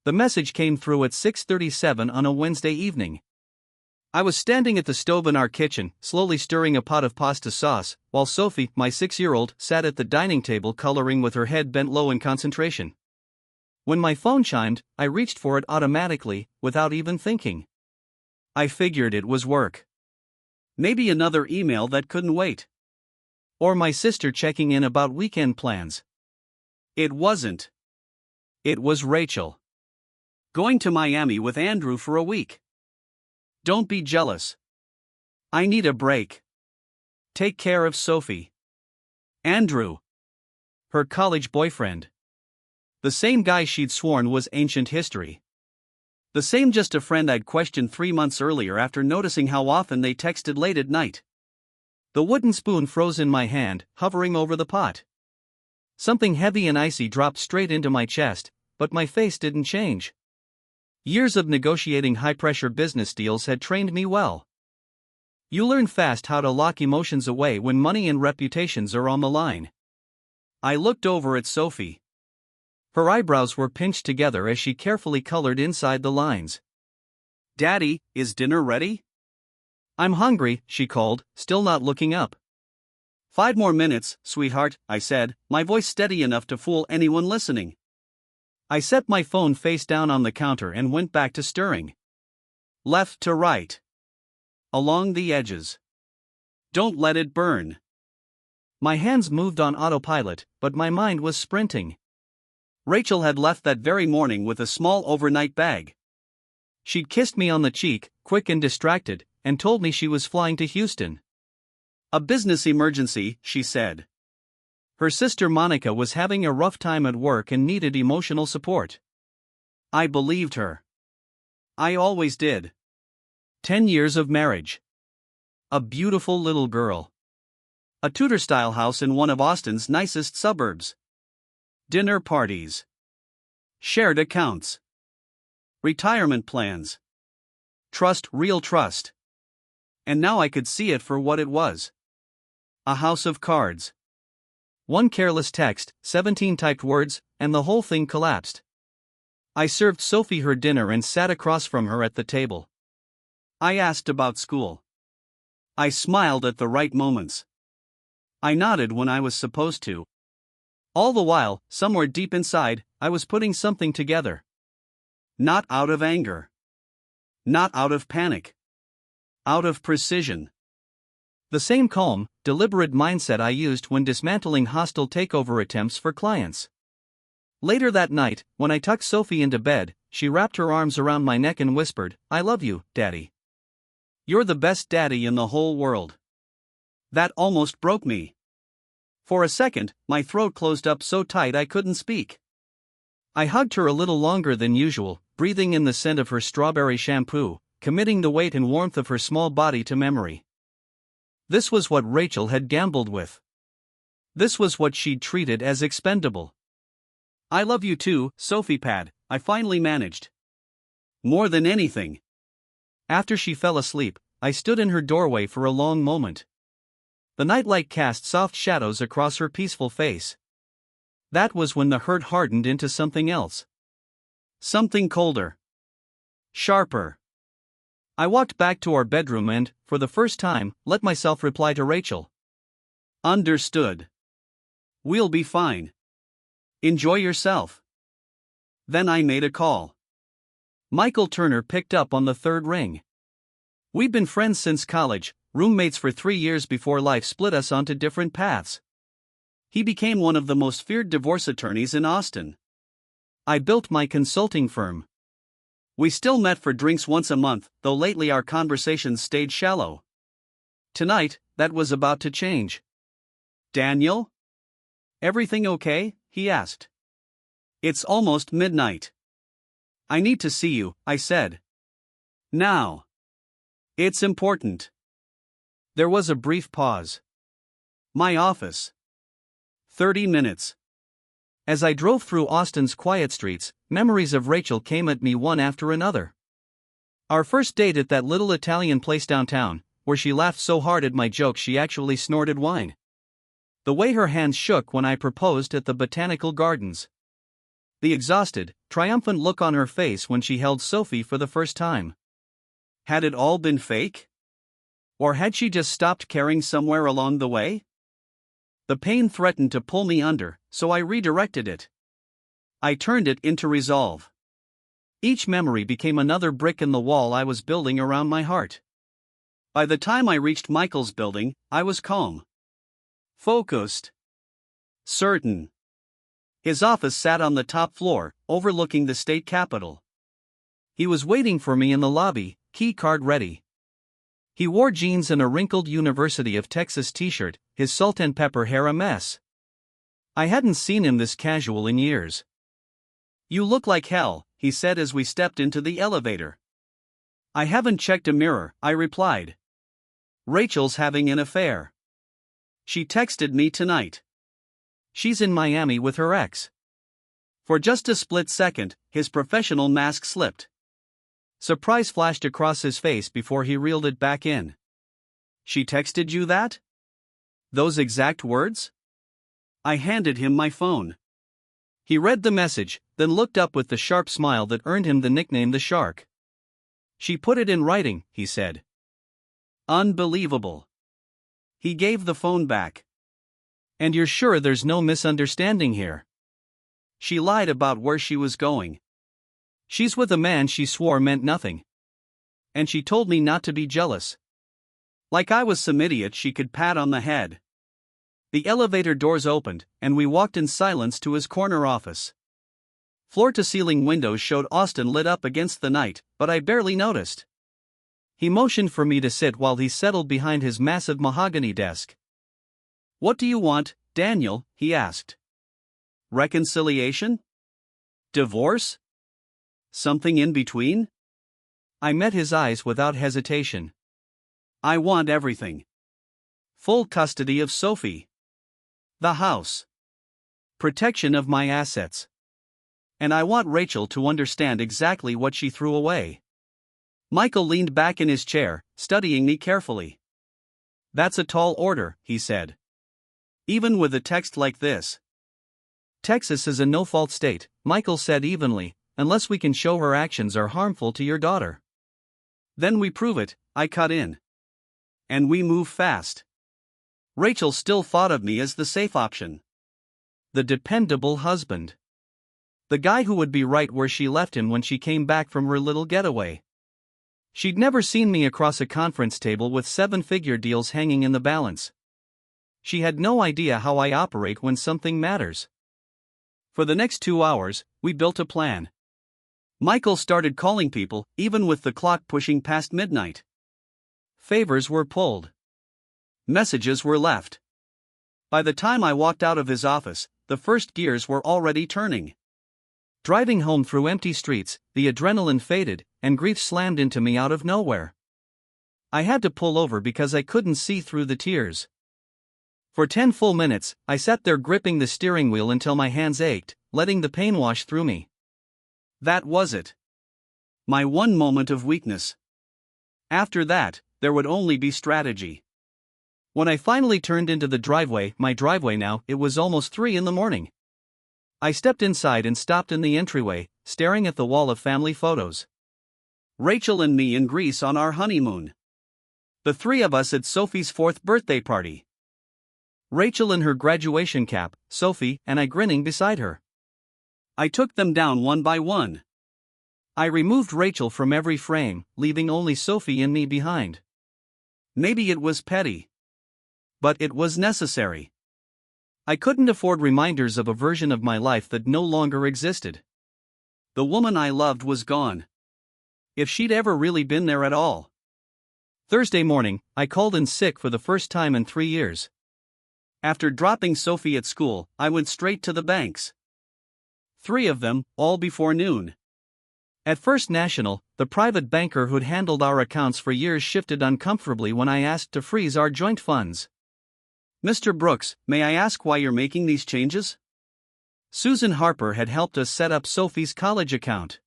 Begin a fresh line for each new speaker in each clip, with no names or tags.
The message came through at 6:37 on a Wednesday evening. I was standing at the stove in our kitchen, slowly stirring a pot of pasta sauce, while Sophie, my 6-year-old, sat at the dining table coloring with her head bent low in concentration. When my phone chimed, I reached for it automatically, without even thinking. I figured it was work. Maybe another email that couldn't wait. Or my sister checking in about weekend plans. It wasn't. It was Rachel. Going to Miami with Andrew for a week. Don't be jealous. I need a break. Take care of Sophie. Andrew. Her college boyfriend. The same guy she'd sworn was ancient history. The same just a friend I'd questioned 3 months earlier after noticing how often they texted late at night. The wooden spoon froze in my hand, hovering over the pot. Something heavy and icy dropped straight into my chest, but my face didn't change. Years of negotiating high-pressure business deals had trained me well. You learn fast how to lock emotions away when money and reputations are on the line. I looked over at Sophie. Her eyebrows were pinched together as she carefully colored inside the lines. "Daddy, is dinner ready?" "I'm hungry," she called, still not looking up. "5 more minutes, sweetheart," I said, my voice steady enough to fool anyone listening. I set my phone face down on the counter and went back to stirring. Left to right. Along the edges. Don't let it burn. My hands moved on autopilot, but my mind was sprinting. Rachel had left that very morning with a small overnight bag. She'd kissed me on the cheek, quick and distracted, and told me she was flying to Houston. A business emergency, she said. Her sister Monica was having a rough time at work and needed emotional support. I believed her. I always did. 10 years of marriage. A beautiful little girl. A Tudor-style house in one of Austin's nicest suburbs. Dinner parties. Shared accounts. Retirement plans. Trust, real trust. And now I could see it for what it was. A house of cards. One careless text, 17 typed words, and the whole thing collapsed. I served Sophie her dinner and sat across from her at the table. I asked about school. I smiled at the right moments. I nodded when I was supposed to. All the while, somewhere deep inside, I was putting something together. Not out of anger. Not out of panic. Out of precision. The same calm, deliberate mindset I used when dismantling hostile takeover attempts for clients. Later that night, when I tucked Sophie into bed, she wrapped her arms around my neck and whispered, "I love you, Daddy. You're the best daddy in the whole world." That almost broke me. For a second, my throat closed up so tight I couldn't speak. I hugged her a little longer than usual, breathing in the scent of her strawberry shampoo, committing the weight and warmth of her small body to memory. This was what Rachel had gambled with. This was what she'd treated as expendable. "I love you too, Sophie Pad," I finally managed. "More than anything." After she fell asleep, I stood in her doorway for a long moment. The nightlight cast soft shadows across her peaceful face. That was when the hurt hardened into something else. Something colder. Sharper. I walked back to our bedroom and, for the first time, let myself reply to Rachel. "Understood. We'll be fine. Enjoy yourself." Then I made a call. Michael Turner picked up on the third ring. We'd been friends since college, roommates for 3 years before life split us onto different paths. He became one of the most feared divorce attorneys in Austin. I built my consulting firm. We still met for drinks once a month, though lately our conversations stayed shallow. Tonight, that was about to change. "Daniel? Everything okay?" he asked. "It's almost midnight." "I need to see you," I said. "Now. It's important." There was a brief pause. "My office." 30 minutes. As I drove through Austin's quiet streets, memories of Rachel came at me one after another. Our first date at that little Italian place downtown, where she laughed so hard at my jokes she actually snorted wine. The way her hands shook when I proposed at the Botanical Gardens. the exhausted, triumphant look on her face when she held Sophie for the first time. Had it all been fake? Or had she just stopped caring somewhere along the way? The pain threatened to pull me under, so I redirected it. I turned it into resolve. Each memory became another brick in the wall I was building around my heart. By the time I reached Michael's building, I was calm, focused, certain. His office sat on the top floor, overlooking the state capitol. He was waiting for me in the lobby, key card ready. He wore jeans and a wrinkled University of Texas t-shirt, his salt and pepper hair a mess. I hadn't seen him this casual in years. "You look like hell," he said as we stepped into the elevator. "I haven't checked a mirror," I replied. "Rachel's having an affair. She texted me tonight. She's in Miami with her ex." For just a split second, his professional mask slipped. Surprise flashed across his face before he reeled it back in. "She texted you that? Those exact words?" I handed him my phone. He read the message, then looked up with the sharp smile that earned him the nickname the Shark. "She put it in writing," he said. "Unbelievable." He gave the phone back. "And you're sure there's no misunderstanding here?" "She lied about where she was going. She's with a man she swore meant nothing. And she told me not to be jealous." Like I was some idiot she could pat on the head. The elevator doors opened, and we walked in silence to his corner office. Floor-to-ceiling windows showed Austin lit up against the night, but I barely noticed. He motioned for me to sit while he settled behind his massive mahogany desk. "What do you want, Daniel?" he asked. "Reconciliation? Divorce? Something in between?" I met his eyes without hesitation. "I want everything. Full custody of Sophie. The house. Protection of my assets. And I want Rachel to understand exactly what she threw away." Michael leaned back in his chair, studying me carefully. "That's a tall order," he said. "Even with a text like this." "Texas is a no-fault state," Michael said evenly, "unless we can show her actions are harmful to your daughter." "Then we prove it," I cut in. "And we move fast." Rachel still thought of me as the safe option. The dependable husband. The guy who would be right where she left him when she came back from her little getaway. She'd never seen me across a conference table with seven-figure deals hanging in the balance. She had no idea how I operate when something matters. For the next 2 hours, we built a plan. Michael started calling people, even with the clock pushing past midnight. Favors were pulled. Messages were left. By the time I walked out of his office, the first gears were already turning. Driving home through empty streets, the adrenaline faded, and grief slammed into me out of nowhere. I had to pull over because I couldn't see through the tears. For 10 full minutes, I sat there gripping the steering wheel until my hands ached, letting the pain wash through me. That was it. My one moment of weakness. After that, there would only be strategy. When I finally turned into the driveway, my driveway now, it was almost 3 a.m. I stepped inside and stopped in the entryway, staring at the wall of family photos. Rachel and me in Greece on our honeymoon. The 3 of us at Sophie's 4th birthday party. Rachel in her graduation cap, Sophie and I grinning beside her. I took them down one by one. I removed Rachel from every frame, leaving only Sophie and me behind. Maybe it was petty. But it was necessary. I couldn't afford reminders of a version of my life that no longer existed. The woman I loved was gone. If she'd ever really been there at all. Thursday morning, I called in sick for the first time in 3 years. After dropping Sophie at school, I went straight to the banks. 3 of them, all before noon. At First National, the private banker who'd handled our accounts for years shifted uncomfortably when I asked to freeze our joint funds. "Mr. Brooks, may I ask why you're making these changes?" Susan Harper had helped us set up Sophie's college account.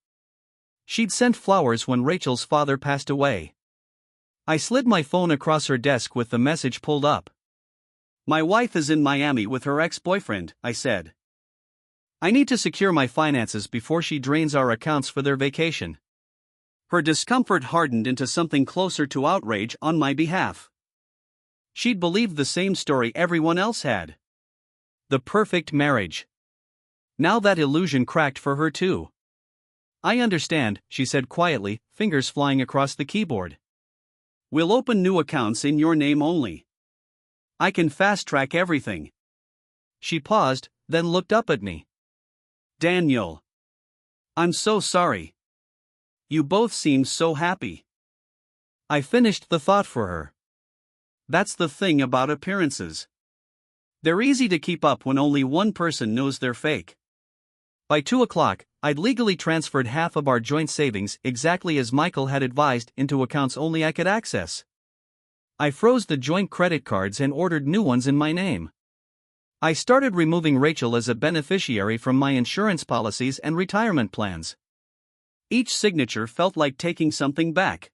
She'd sent flowers when Rachel's father passed away. I slid my phone across her desk with the message pulled up. "My wife is in Miami with her ex-boyfriend," I said. I need to secure my finances before she drains our accounts for their vacation. Her discomfort hardened into something closer to outrage on my behalf. She'd believed the same story everyone else had. The perfect marriage. Now that illusion cracked for her too. I understand, she said quietly, fingers flying across the keyboard. We'll open new accounts in your name only. I can fast-track everything. She paused, then looked up at me. Daniel. I'm so sorry. You both seem so happy. I finished the thought for her. That's the thing about appearances. They're easy to keep up when only one person knows they're fake. By 2 o'clock, I'd legally transferred half of our joint savings exactly as Michael had advised into accounts only I could access. I froze the joint credit cards and ordered new ones in my name. I started removing Rachel as a beneficiary from my insurance policies and retirement plans. Each signature felt like taking something back.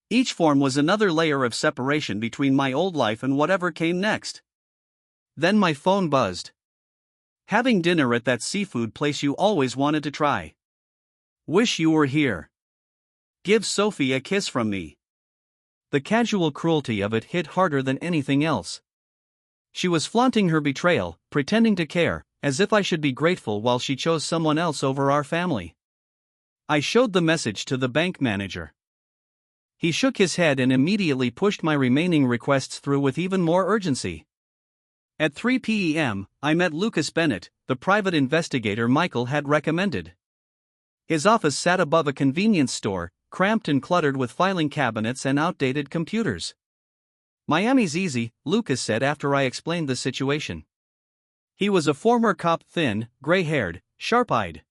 Each form was another layer of separation between my old life and whatever came next. Then my phone buzzed. Having dinner at that seafood place you always wanted to try. Wish you were here. Give Sophie a kiss from me. The casual cruelty of it hit harder than anything else. She was flaunting her betrayal, pretending to care, as if I should be grateful while she chose someone else over our family. I showed the message to the bank manager. He shook his head and immediately pushed my remaining requests through with even more urgency. At 3 p.m., I met Lucas Bennett, the private investigator Michael had recommended. His office sat above a convenience store, cramped and cluttered with filing cabinets and outdated computers. Miami's easy, Lucas said after I explained the situation. He was a former cop, thin, gray-haired, sharp-eyed.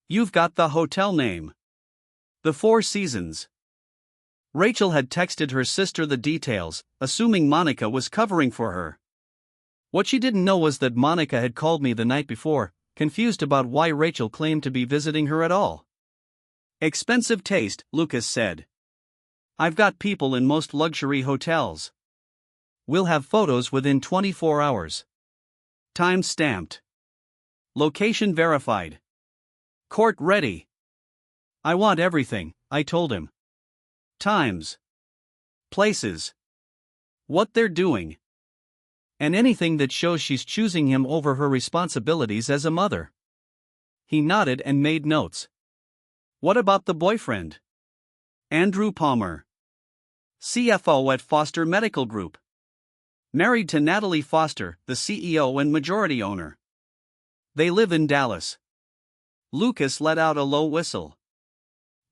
You've got the hotel name. The Four Seasons. Rachel had texted her sister the details, assuming Monica was covering for her. What she didn't know was that Monica had called me the night before, confused about why Rachel claimed to be visiting her at all. Expensive taste, Lucas said. I've got people in most luxury hotels. We'll have photos within 24 hours. Time stamped. Location verified. Court ready. I want everything, I told him. Times. Places. What they're doing. And anything that shows she's choosing him over her responsibilities as a mother. He nodded and made notes. What about the boyfriend? Andrew Palmer. CFO at Foster Medical Group. Married to Natalie Foster, the CEO and majority owner. They live in Dallas. Lucas let out a low whistle.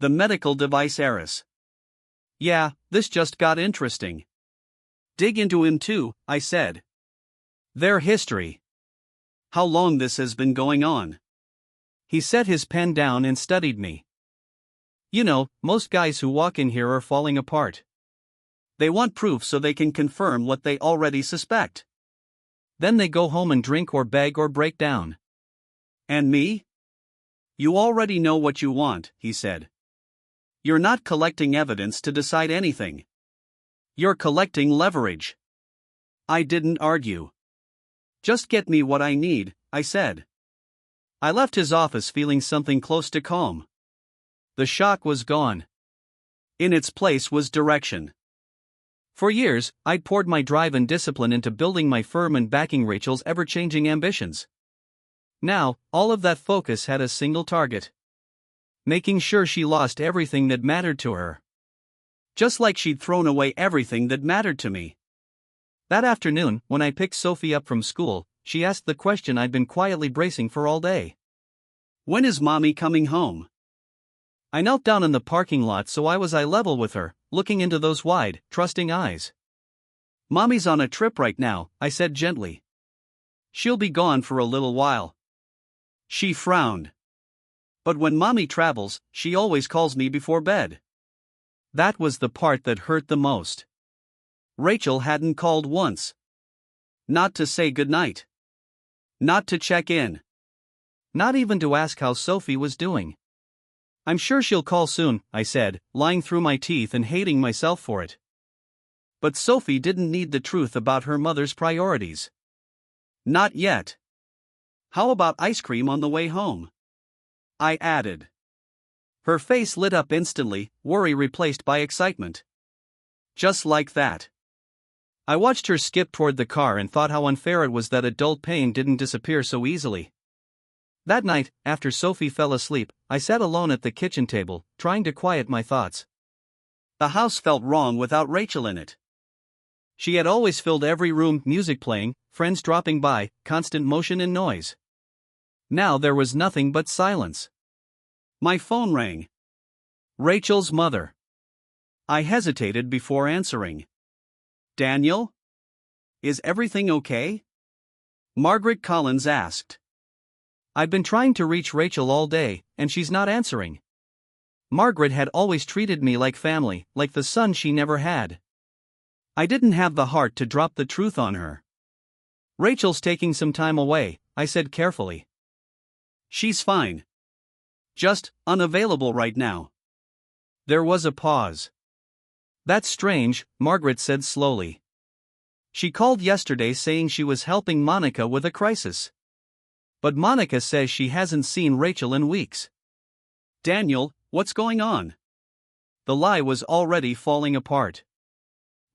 The medical device heiress. Yeah, this just got interesting. Dig into him too, I said. Their history. How long this has been going on. He set his pen down and studied me. You know, most guys who walk in here are falling apart. They want proof so they can confirm what they already suspect. Then they go home and drink or beg or break down. And me? You already know what you want, he said. You're not collecting evidence to decide anything. You're collecting leverage. I didn't argue. Just get me what I need, I said. I left his office feeling something close to calm. The shock was gone. In its place was direction. For years, I'd poured my drive and discipline into building my firm and backing Rachel's ever-changing ambitions. Now, all of that focus had a single target. Making sure she lost everything that mattered to her. Just like she'd thrown away everything that mattered to me. That afternoon, when I picked Sophie up from school, she asked the question I'd been quietly bracing for all day. When is Mommy coming home? I knelt down in the parking lot so I was eye level with her, looking into those wide, trusting eyes. Mommy's on a trip right now, I said gently. She'll be gone for a little while. She frowned. But when Mommy travels, she always calls me before bed. That was the part that hurt the most. Rachel hadn't called once. Not to say goodnight. Not to check in. Not even to ask how Sophie was doing. I'm sure she'll call soon, I said, lying through my teeth and hating myself for it. But Sophie didn't need the truth about her mother's priorities. Not yet. How about ice cream on the way home? I added. Her face lit up instantly, worry replaced by excitement. Just like that. I watched her skip toward the car and thought how unfair it was that adult pain didn't disappear so easily. That night, after Sophie fell asleep, I sat alone at the kitchen table, trying to quiet my thoughts. The house felt wrong without Rachel in it. She had always filled every room, music playing, friends dropping by, constant motion and noise. Now there was nothing but silence. My phone rang. Rachel's mother. I hesitated before answering. Daniel? Is everything okay? Margaret Collins asked. I've been trying to reach Rachel all day, and she's not answering. Margaret had always treated me like family, like the son she never had. I didn't have the heart to drop the truth on her. Rachel's taking some time away, I said carefully. She's fine. Just unavailable right now. There was a pause. That's strange, Margaret said slowly. She called yesterday saying she was helping Monica with a crisis. But Monica says she hasn't seen Rachel in weeks. Daniel, what's going on? The lie was already falling apart.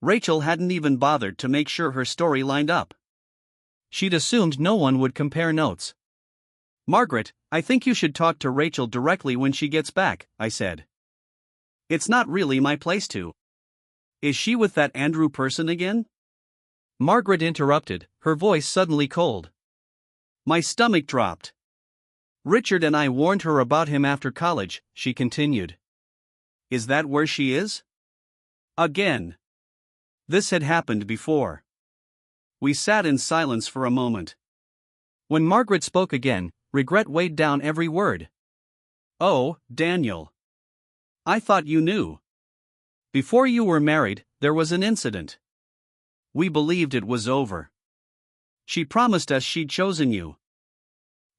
Rachel hadn't even bothered to make sure her story lined up. She'd assumed no one would compare notes. Margaret, I think you should talk to Rachel directly when she gets back, I said. It's not really my place to. Is she with that Andrew person again? Margaret interrupted, her voice suddenly cold. My stomach dropped. Richard and I warned her about him after college, she continued. Is that where she is? Again. This had happened before. We sat in silence for a moment. When Margaret spoke again, regret weighed down every word. Oh, Daniel. I thought you knew. Before you were married, there was an incident. We believed it was over. She promised us she'd chosen you.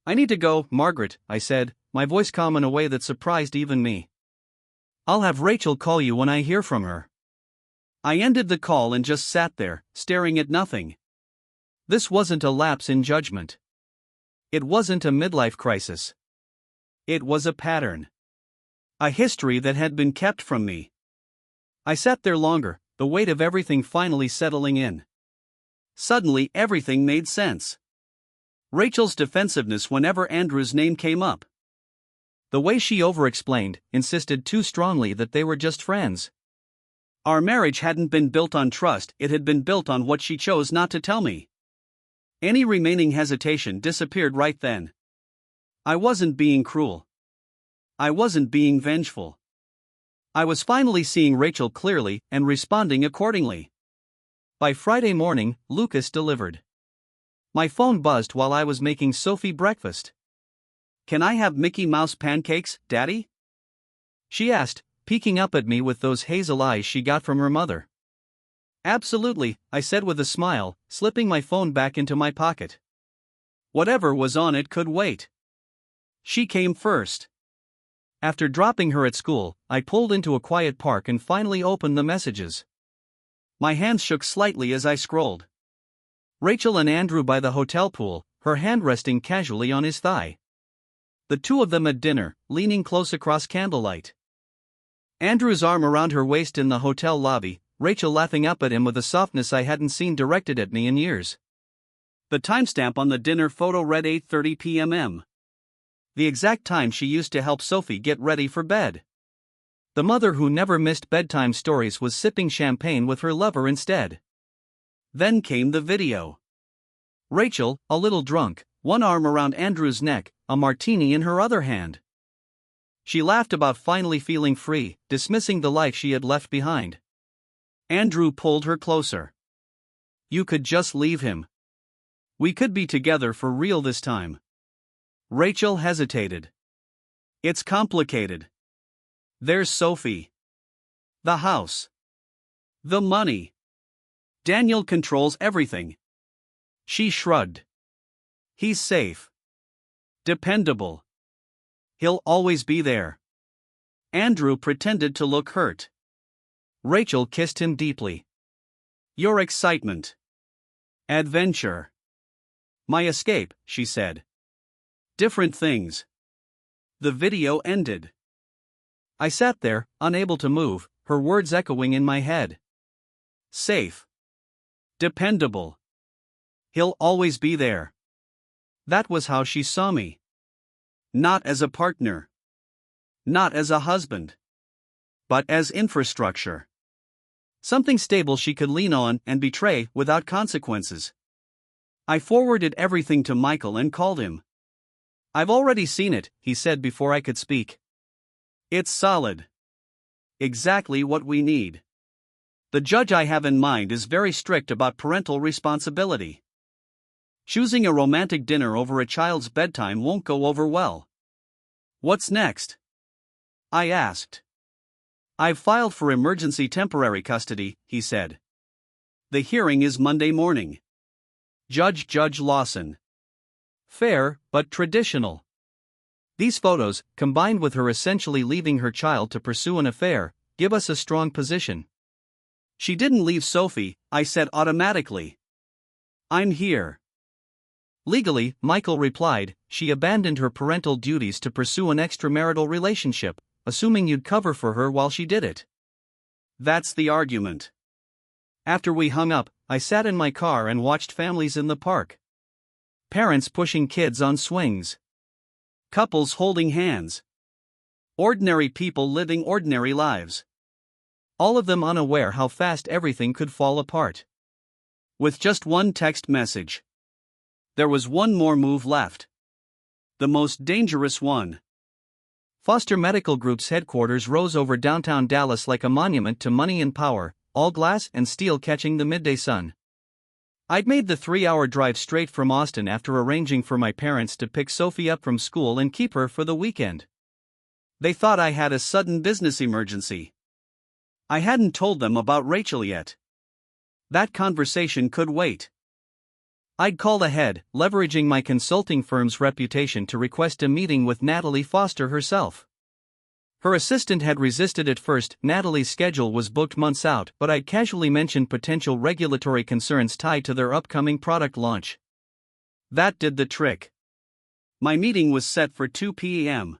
I need to go, Margaret, I said, my voice calm in a way that surprised even me. I'll have Rachel call you when I hear from her. I ended the call and just sat there, staring at nothing. This wasn't a lapse in judgment. It wasn't a midlife crisis. It was a pattern. A history that had been kept from me. I sat there longer, the weight of everything finally settling in. Suddenly everything made sense. Rachel's defensiveness whenever Andrew's name came up. The way she over-explained, insisted too strongly that they were just friends. Our marriage hadn't been built on trust, it had been built on what she chose not to tell me. Any remaining hesitation disappeared right then. I wasn't being cruel. I wasn't being vengeful. I was finally seeing Rachel clearly and responding accordingly. By Friday morning, Lucas delivered. My phone buzzed while I was making Sophie breakfast. Can I have Mickey Mouse pancakes, Daddy? She asked, peeking up at me with those hazel eyes she got from her mother. Absolutely, I said with a smile, slipping my phone back into my pocket. Whatever was on it could wait. She came first. After dropping her at school, I pulled into a quiet park and finally opened the messages. My hands shook slightly as I scrolled. Rachel and Andrew by the hotel pool, her hand resting casually on his thigh. The two of them at dinner, leaning close across candlelight. Andrew's arm around her waist in the hotel lobby, Rachel laughing up at him with a softness I hadn't seen directed at me in years. The timestamp on the dinner photo read 8:30 p.m. The exact time she used to help Sophie get ready for bed. The mother who never missed bedtime stories was sipping champagne with her lover instead. Then came the video. Rachel, a little drunk, one arm around Andrew's neck, a martini in her other hand. She laughed about finally feeling free, dismissing the life she had left behind. Andrew pulled her closer. You could just leave him. We could be together for real this time. Rachel hesitated. It's complicated. There's Sophie. The house. The money. Daniel controls everything. She shrugged. He's safe. Dependable. He'll always be there. Andrew pretended to look hurt. Rachel kissed him deeply. Your excitement. Adventure. My escape, she said. different things. The video ended. I sat there, unable to move, her words echoing in my head. Safe. Dependable. He'll always be there. That was how she saw me. Not as a partner. Not as a husband. But as infrastructure. Something stable she could lean on and betray without consequences. I forwarded everything to Michael and called him. I've already seen it, he said before I could speak. It's solid. Exactly what we need. The judge I have in mind is very strict about parental responsibility. Choosing a romantic dinner over a child's bedtime won't go over well. What's next? I asked. I've filed for emergency temporary custody, he said. The hearing is Monday morning. Judge Lawson. Fair, but traditional. These photos, combined with her essentially leaving her child to pursue an affair, give us a strong position. She didn't leave Sophie, I said automatically. I'm here. Legally, Michael replied, she abandoned her parental duties to pursue an extramarital relationship, assuming you'd cover for her while she did it. That's the argument. After we hung up, I sat in my car and watched families in the park. Parents pushing kids on swings. Couples holding hands. Ordinary people living ordinary lives. All of them unaware how fast everything could fall apart. With just one text message. There was one more move left. The most dangerous one. Foster Medical Group's headquarters rose over downtown Dallas like a monument to money and power, all glass and steel catching the midday sun. I'd made the 3-hour drive straight from Austin after arranging for my parents to pick Sophie up from school and keep her for the weekend. They thought I had a sudden business emergency. I hadn't told them about Rachel yet. That conversation could wait. I'd called ahead, leveraging my consulting firm's reputation to request a meeting with Natalie Foster herself. Her assistant had resisted at first. Natalie's schedule was booked months out, but I'd casually mentioned potential regulatory concerns tied to their upcoming product launch. That did the trick. My meeting was set for 2 p.m.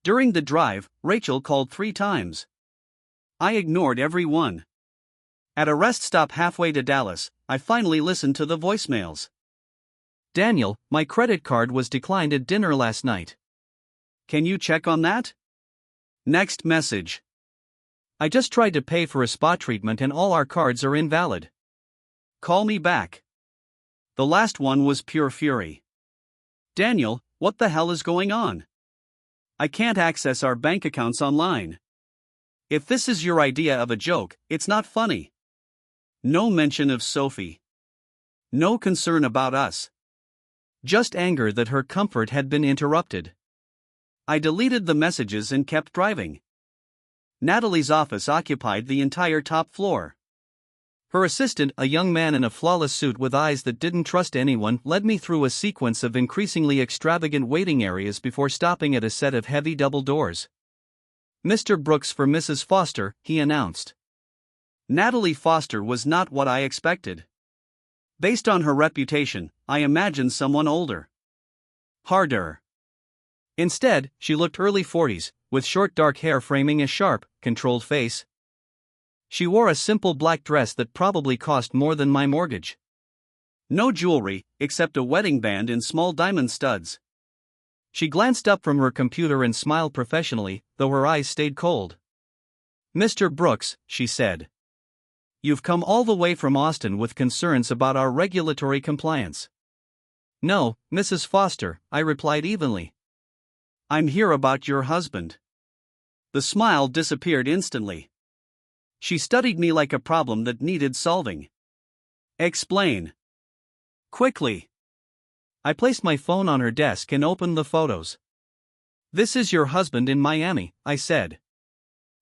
During the drive, Rachel called 3 times. I ignored every one. At a rest stop halfway to Dallas, I finally listened to the voicemails. Daniel, my credit card was declined at dinner last night. Can you check on that? Next message. I just tried to pay for a spa treatment and all our cards are invalid. Call me back. The last one was pure fury. Daniel, what the hell is going on? I can't access our bank accounts online. If this is your idea of a joke, it's not funny. No mention of Sophie. No concern about us. Just anger that her comfort had been interrupted. I deleted the messages and kept driving. Natalie's office occupied the entire top floor. Her assistant, a young man in a flawless suit with eyes that didn't trust anyone, led me through a sequence of increasingly extravagant waiting areas before stopping at a set of heavy double doors. Mr. Brooks for Mrs. Foster, he announced. Natalie Foster was not what I expected. Based on her reputation, I imagined someone older. Harder. Instead, she looked early 40s, with short dark hair framing a sharp, controlled face. She wore a simple black dress that probably cost more than my mortgage. No jewelry, except a wedding band in small diamond studs. She glanced up from her computer and smiled professionally, though her eyes stayed cold. Mr. Brooks, she said. You've come all the way from Austin with concerns about our regulatory compliance. No, Mrs. Foster, I replied evenly. I'm here about your husband. The smile disappeared instantly. She studied me like a problem that needed solving. Explain. Quickly. I placed my phone on her desk and opened the photos. This is your husband in Miami, I said.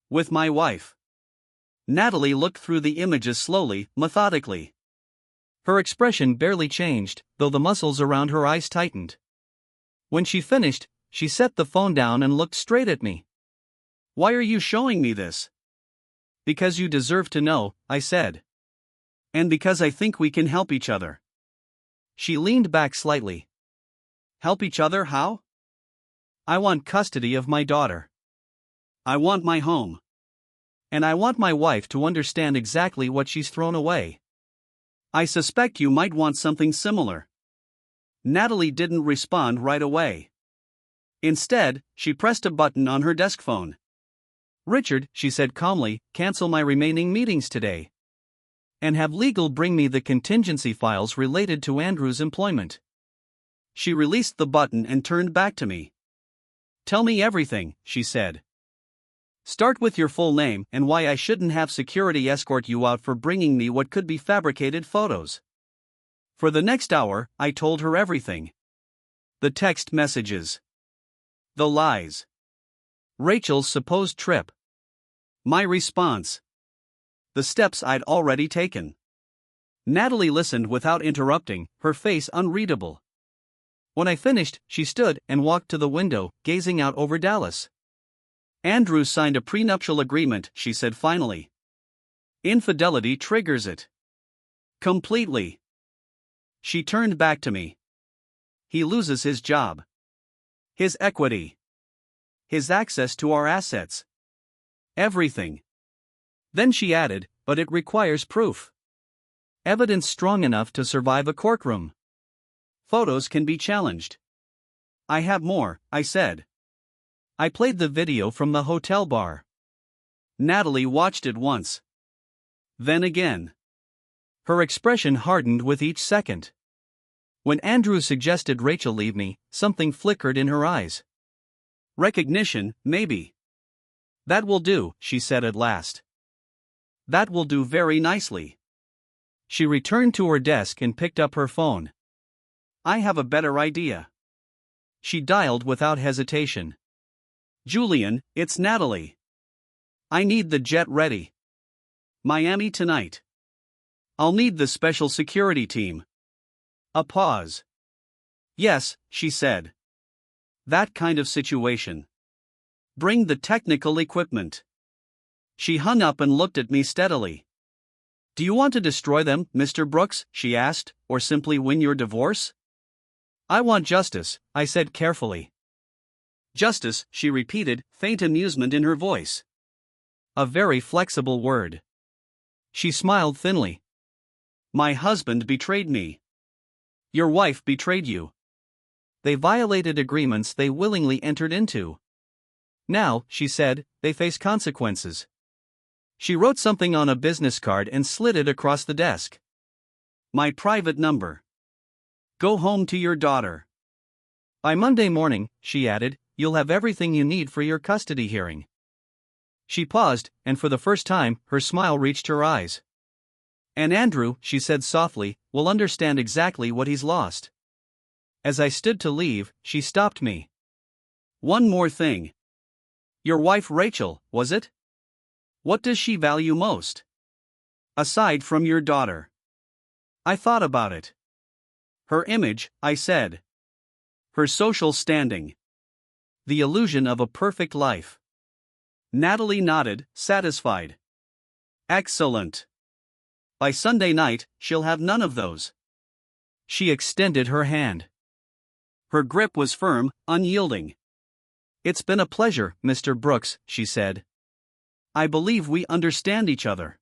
With my wife. Natalie looked through the images slowly, methodically. Her expression barely changed, though the muscles around her eyes tightened. When she finished, she set the phone down and looked straight at me. Why are you showing me this? Because you deserve to know, I said. And because I think we can help each other. She leaned back slightly. Help each other how? I want custody of my daughter. I want my home. And I want my wife to understand exactly what she's thrown away. I suspect you might want something similar. Natalie didn't respond right away. Instead, she pressed a button on her desk phone. Richard, she said calmly, cancel my remaining meetings today. And have legal bring me the contingency files related to Andrew's employment. She released the button and turned back to me. Tell me everything, she said. Start with your full name and why I shouldn't have security escort you out for bringing me what could be fabricated photos. For the next hour, I told her everything. The text messages. The lies. Rachel's supposed trip. My response. The steps I'd already taken. Natalie listened without interrupting, her face unreadable. When I finished, she stood and walked to the window, gazing out over Dallas. Andrew signed a prenuptial agreement, she said finally. Infidelity triggers it. Completely. She turned back to me. He loses his job. His equity. His access to our assets. Everything. Then she added, but it requires proof. Evidence strong enough to survive a courtroom. Photos can be challenged. I have more, I said. I played the video from the hotel bar. Natalie watched it once. Then again. Her expression hardened with each second. When Andrew suggested Rachel leave me, something flickered in her eyes. Recognition, maybe. That will do, she said at last. That will do very nicely. She returned to her desk and picked up her phone. I have a better idea. She dialed without hesitation. Julian, it's Natalie. I need the jet ready. Miami tonight. I'll need the special security team. A pause. Yes, she said. That kind of situation. Bring the technical equipment. She hung up and looked at me steadily. Do you want to destroy them, Mr. Brooks, she asked, or simply win your divorce? I want justice, I said carefully. Justice, she repeated, faint amusement in her voice. A very flexible word. She smiled thinly. My husband betrayed me. Your wife betrayed you. They violated agreements they willingly entered into. Now, she said, they face consequences. She wrote something on a business card and slid it across the desk. My private number. Go home to your daughter. By Monday morning, she added, you'll have everything you need for your custody hearing. She paused, and for the first time, her smile reached her eyes. And Andrew, she said softly, will understand exactly what he's lost. As I stood to leave, she stopped me. One more thing. Your wife Rachel, was it? What does she value most? Aside from your daughter. I thought about it. Her image, I said. Her social standing. The illusion of a perfect life. Natalie nodded, satisfied. Excellent. By Sunday night, she'll have none of those. She extended her hand. Her grip was firm, unyielding. It's been a pleasure, Mr. Brooks, she said. I believe we understand each other.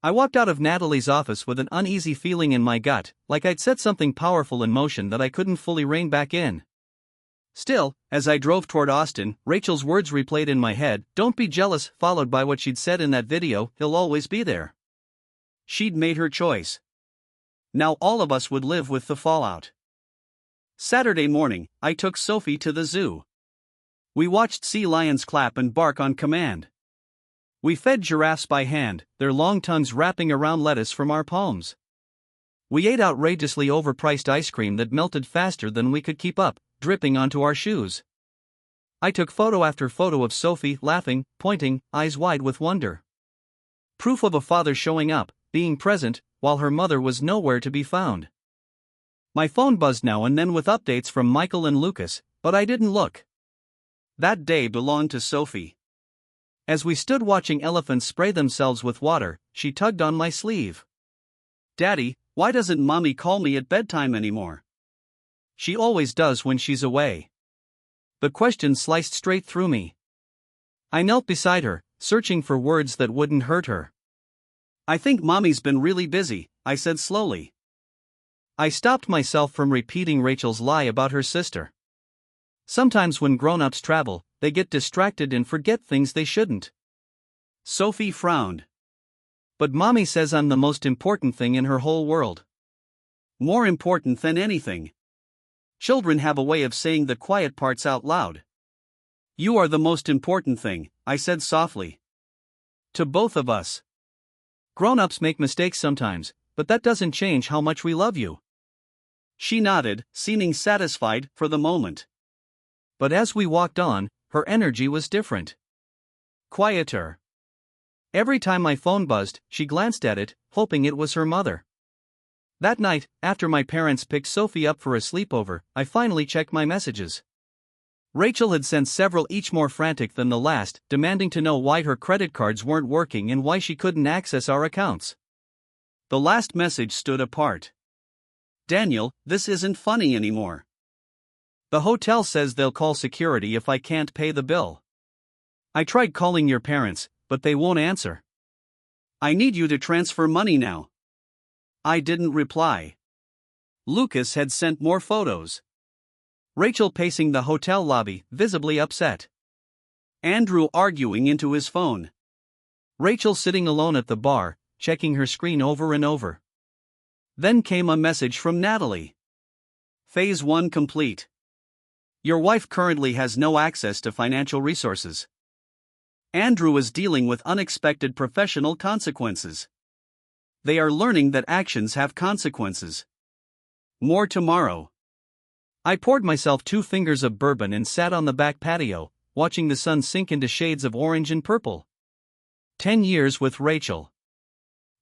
I walked out of Natalie's office with an uneasy feeling in my gut, like I'd set something powerful in motion that I couldn't fully rein back in. Still, as I drove toward Austin, Rachel's words replayed in my head, don't be jealous, followed by what she'd said in that video, he'll always be there. She'd made her choice. Now all of us would live with the fallout. Saturday morning, I took Sophie to the zoo. We watched sea lions clap and bark on command. We fed giraffes by hand, their long tongues wrapping around lettuce from our palms. We ate outrageously overpriced ice cream that melted faster than we could keep up, dripping onto our shoes. I took photo after photo of Sophie, laughing, pointing, eyes wide with wonder. Proof of a father showing up, being present, while her mother was nowhere to be found. My phone buzzed now and then with updates from Michael and Lucas, but I didn't look. That day belonged to Sophie. As we stood watching elephants spray themselves with water, she tugged on my sleeve. Daddy, why doesn't Mommy call me at bedtime anymore? She always does when she's away. The question sliced straight through me. I knelt beside her, searching for words that wouldn't hurt her. I think Mommy's been really busy, I said slowly. I stopped myself from repeating Rachel's lie about her sister. Sometimes when grown-ups travel, they get distracted and forget things they shouldn't. Sophie frowned. But Mommy says I'm the most important thing in her whole world. More important than anything. Children have a way of saying the quiet parts out loud. You are the most important thing, I said softly. To both of us. Grown-ups make mistakes sometimes, but that doesn't change how much we love you. She nodded, seeming satisfied for the moment. But as we walked on, her energy was different. Quieter. Every time my phone buzzed, she glanced at it, hoping it was her mother. That night, after my parents picked Sophie up for a sleepover, I finally checked my messages. Rachel had sent several, each more frantic than the last, demanding to know why her credit cards weren't working and why she couldn't access our accounts. The last message stood apart. Daniel, this isn't funny anymore. The hotel says they'll call security if I can't pay the bill. I tried calling your parents, but they won't answer. I need you to transfer money now. I didn't reply. Lucas had sent more photos. Rachel pacing the hotel lobby, visibly upset. Andrew arguing into his phone. Rachel sitting alone at the bar, checking her screen over and over. Then came a message from Natalie. Phase 1 complete. Your wife currently has no access to financial resources. Andrew is dealing with unexpected professional consequences. They are learning that actions have consequences. More tomorrow. I poured myself 2 fingers of bourbon and sat on the back patio, watching the sun sink into shades of orange and purple. 10 years with Rachel.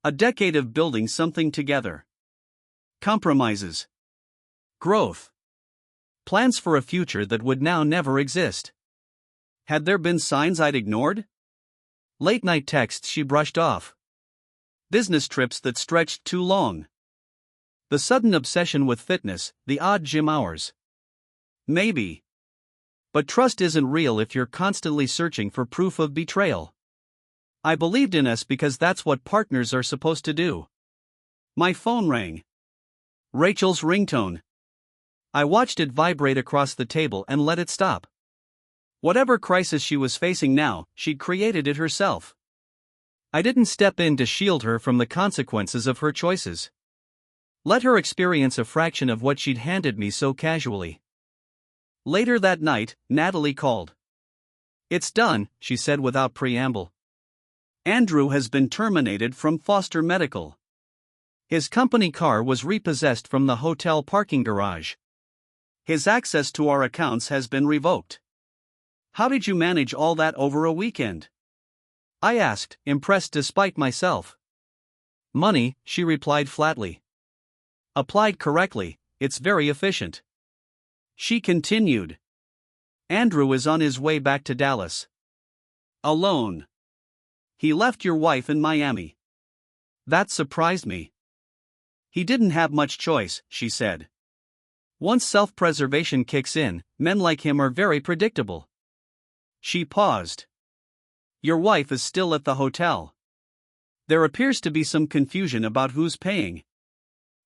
A decade of building something together. Compromises. Growth. Plans for a future that would now never exist. Had there been signs I'd ignored? Late-night texts she brushed off. Business trips that stretched too long. The sudden obsession with fitness, the odd gym hours. Maybe. But trust isn't real if you're constantly searching for proof of betrayal. I believed in us because that's what partners are supposed to do. My phone rang. Rachel's ringtone. I watched it vibrate across the table and let it stop. Whatever crisis she was facing now, she'd created it herself. I didn't step in to shield her from the consequences of her choices. Let her experience a fraction of what she'd handed me so casually. Later that night, Natalie called. It's done, she said without preamble. Andrew has been terminated from Foster Medical. His company car was repossessed from the hotel parking garage. His access to our accounts has been revoked. How did you manage all that over a weekend? I asked, impressed despite myself. Money, she replied flatly. Applied correctly, it's very efficient. She continued. Andrew is on his way back to Dallas. Alone. He left your wife in Miami. That surprised me. He didn't have much choice, she said. Once self-preservation kicks in, men like him are very predictable. She paused. Your wife is still at the hotel. There appears to be some confusion about who's paying.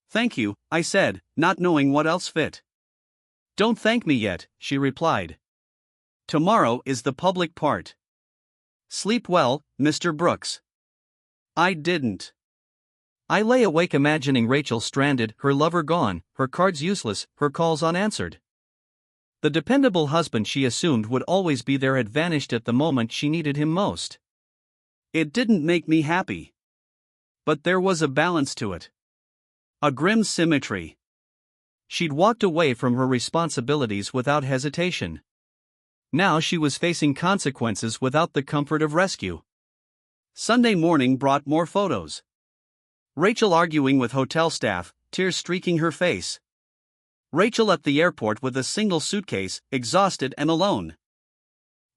Thank you, I said, not knowing what else fit. Don't thank me yet, she replied. Tomorrow is the public part. Sleep well, Mr. Brooks. I didn't. I lay awake imagining Rachel stranded, her lover gone, her cards useless, her calls unanswered. The dependable husband she assumed would always be there had vanished at the moment she needed him most. It didn't make me happy. But there was a balance to it. A grim symmetry. She'd walked away from her responsibilities without hesitation. Now she was facing consequences without the comfort of rescue. Sunday morning brought more photos. Rachel arguing with hotel staff, tears streaking her face. Rachel at the airport with a single suitcase, exhausted and alone.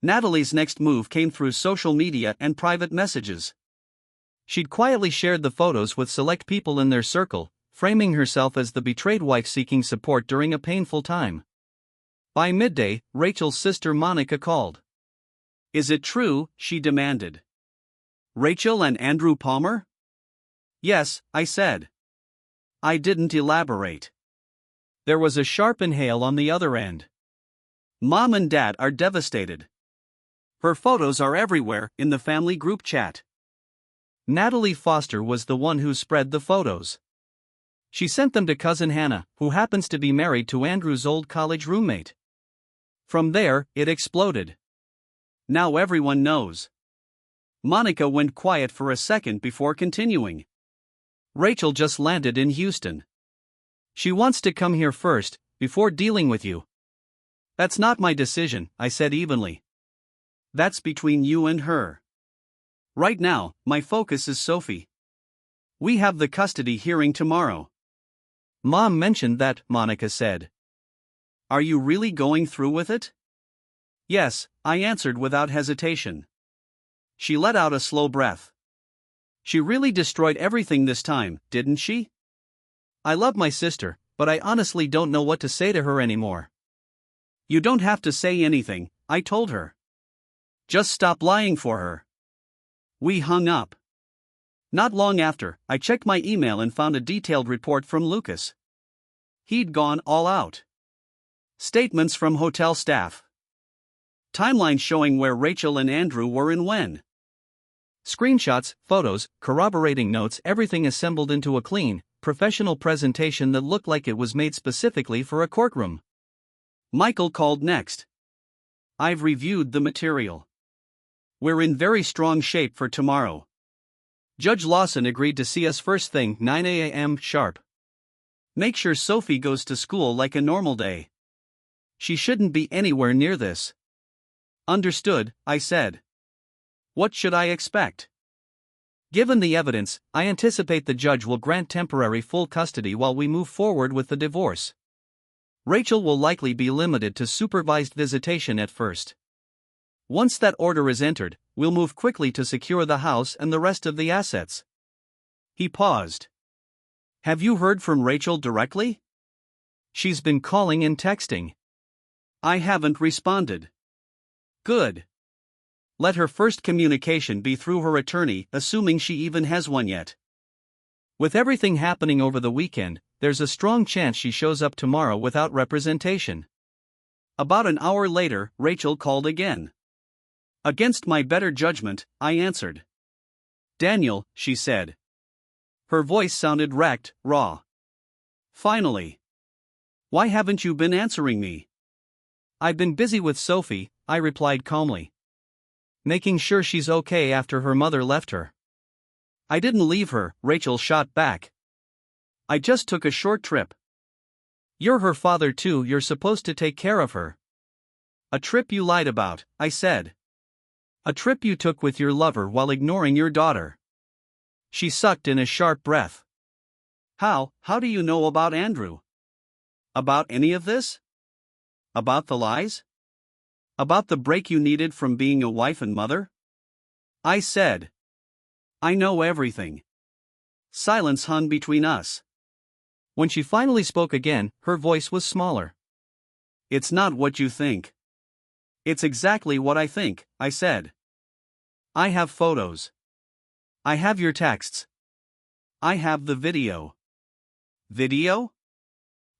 Natalie's next move came through social media and private messages. She'd quietly shared the photos with select people in their circle, framing herself as the betrayed wife seeking support during a painful time. By midday, Rachel's sister Monica called. "Is it true?" she demanded. "Rachel and Andrew Palmer?" "Yes," I said. I didn't elaborate. There was a sharp inhale on the other end. "Mom and Dad are devastated. Her photos are everywhere in the family group chat." Natalie Foster was the one who spread the photos. She sent them to cousin Hannah, who happens to be married to Andrew's old college roommate. From there, it exploded. "Now everyone knows." Monica went quiet for a second before continuing. "Rachel just landed in Houston. She wants to come here first, before dealing with you." "That's not my decision," I said evenly. "That's between you and her. Right now, my focus is Sophie. We have the custody hearing tomorrow." "Mom mentioned that," Monica said. "Are you really going through with it?" "Yes," I answered without hesitation. She let out a slow breath. "She really destroyed everything this time, didn't she? I love my sister, but I honestly don't know what to say to her anymore." "You don't have to say anything," I told her. "Just stop lying for her." We hung up. Not long after, I checked my email and found a detailed report from Lucas. He'd gone all out. Statements from hotel staff. Timeline showing where Rachel and Andrew were and when. Screenshots, photos, corroborating notes, everything assembled into a clean, professional presentation that looked like it was made specifically for a courtroom. Michael called next. "I've reviewed the material. We're in very strong shape for tomorrow. Judge Lawson agreed to see us first thing 9 a.m. sharp. Make sure Sophie goes to school like a normal day. She shouldn't be anywhere near this." "Understood," I said. "What should I expect?" "Given the evidence, I anticipate the judge will grant temporary full custody while we move forward with the divorce. Rachel will likely be limited to supervised visitation at first. Once that order is entered, we'll move quickly to secure the house and the rest of the assets." He paused. "Have you heard from Rachel directly?" "She's been calling and texting." "I haven't responded." "Good. Let her first communication be through her attorney, assuming she even has one yet. With everything happening over the weekend, there's a strong chance she shows up tomorrow without representation." About an hour later, Rachel called again. Against my better judgment, I answered. "Daniel," she said. Her voice sounded wrecked, raw. "Finally. Why haven't you been answering me?" "I've been busy with Sophie," I replied calmly. "Making sure she's okay after her mother left her." "I didn't leave her," Rachel shot back. "I just took a short trip." "You're her father too, you're supposed to take care of her." "A trip you lied about," I said. "A trip you took with your lover while ignoring your daughter." She sucked in a sharp breath. How do you know about Andrew? About any of this? About the lies? About the break you needed from being a wife and mother?" I said. "I know everything." Silence hung between us. When she finally spoke again, her voice was smaller. "It's not what you think." "It's exactly what I think," I said. "I have photos. I have your texts. I have the video." "Video?"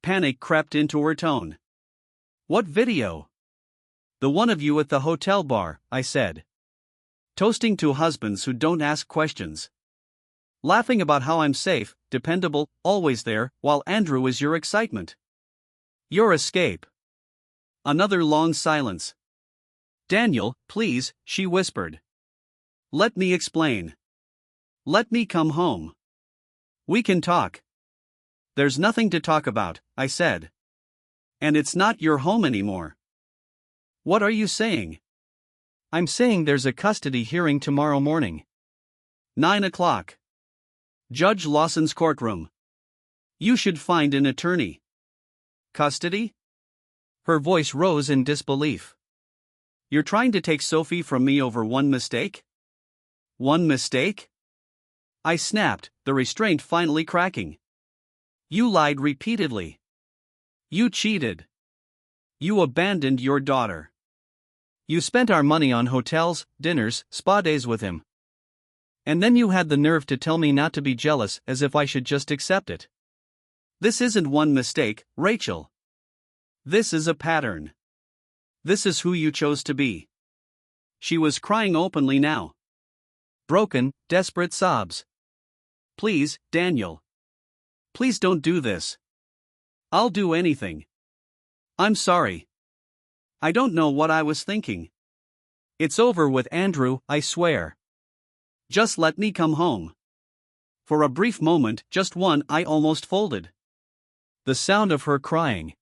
Panic crept into her tone. "What video?" "The one of you at the hotel bar," I said. "Toasting to husbands who don't ask questions. Laughing about how I'm safe, dependable, always there, while Andrew is your excitement. Your escape." Another long silence. "Daniel, please," she whispered. "Let me explain. Let me come home. We can talk." "There's nothing to talk about," I said. "And it's not your home anymore." "What are you saying?" "I'm saying there's a custody hearing tomorrow morning. 9 o'clock. Judge Lawson's courtroom. You should find an attorney." "Custody?" Her voice rose in disbelief. "You're trying to take Sophie from me over one mistake?" "One mistake?" I snapped, the restraint finally cracking. You lied repeatedly. You cheated. You abandoned your daughter. You spent our money on hotels, dinners, spa days with him. And then you had the nerve to tell me not to be jealous, as if I should just accept it. This isn't one mistake, Rachel. This is a pattern. This is who you chose to be. She was crying openly now. Broken, desperate sobs. Please, Daniel. Please don't do this. I'll do anything. I'm sorry. I don't know what I was thinking. It's over with Andrew, I swear. Just let me come home. For a brief moment, just one, I almost folded. The sound of her crying.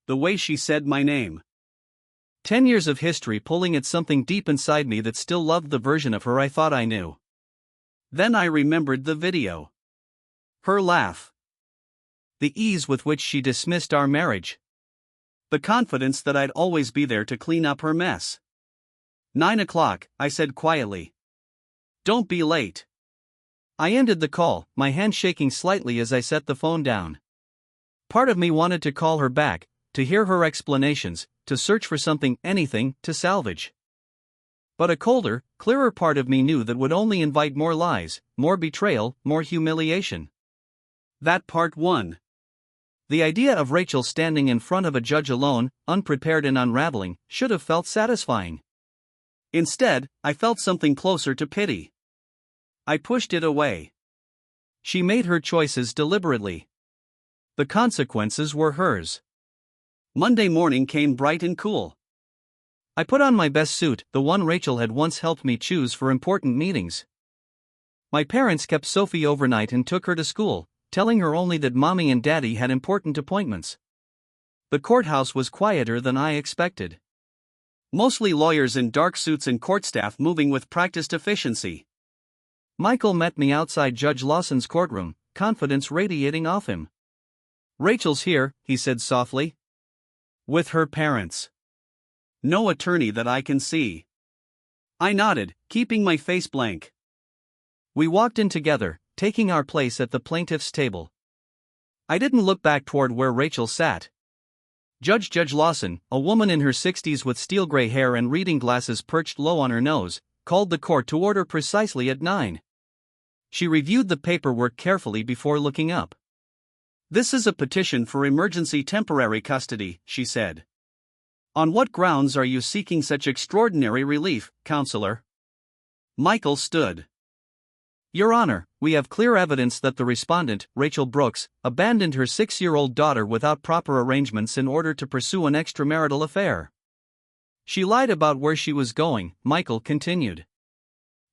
The way she said my name. 10 years of history pulling at something deep inside me that still loved the version of her I thought I knew. Then I remembered the video. Her laugh. The ease with which she dismissed our marriage. The confidence that I'd always be there to clean up her mess. 9 o'clock, I said quietly. Don't be late. I ended the call, my hand shaking slightly as I set the phone down. Part of me wanted to call her back, to hear her explanations, to search for something, anything, to salvage. But a colder, clearer part of me knew that would only invite more lies, more betrayal, more humiliation. That part won. The idea of Rachel standing in front of a judge alone, unprepared and unraveling, should have felt satisfying. Instead, I felt something closer to pity. I pushed it away. She made her choices deliberately. The consequences were hers. Monday morning came bright and cool. I put on my best suit, the one Rachel had once helped me choose for important meetings. My parents kept Sophie overnight and took her to school, telling her only that Mommy and Daddy had important appointments. The courthouse was quieter than I expected. Mostly lawyers in dark suits and court staff moving with practiced efficiency. Michael met me outside Judge Lawson's courtroom, confidence radiating off him. Rachel's here, he said softly. With her parents. No attorney that I can see. I nodded, keeping my face blank. We walked in together, taking our place at the plaintiff's table. I didn't look back toward where Rachel sat. Judge Lawson, a woman in her 60s with steel gray hair and reading glasses perched low on her nose, called the court to order precisely at 9. She reviewed the paperwork carefully before looking up. This is a petition for emergency temporary custody, she said. On what grounds are you seeking such extraordinary relief, counselor? Michael stood. Your Honor, we have clear evidence that the respondent, Rachel Brooks, abandoned her 6-year-old daughter without proper arrangements in order to pursue an extramarital affair. She lied about where she was going, Michael continued.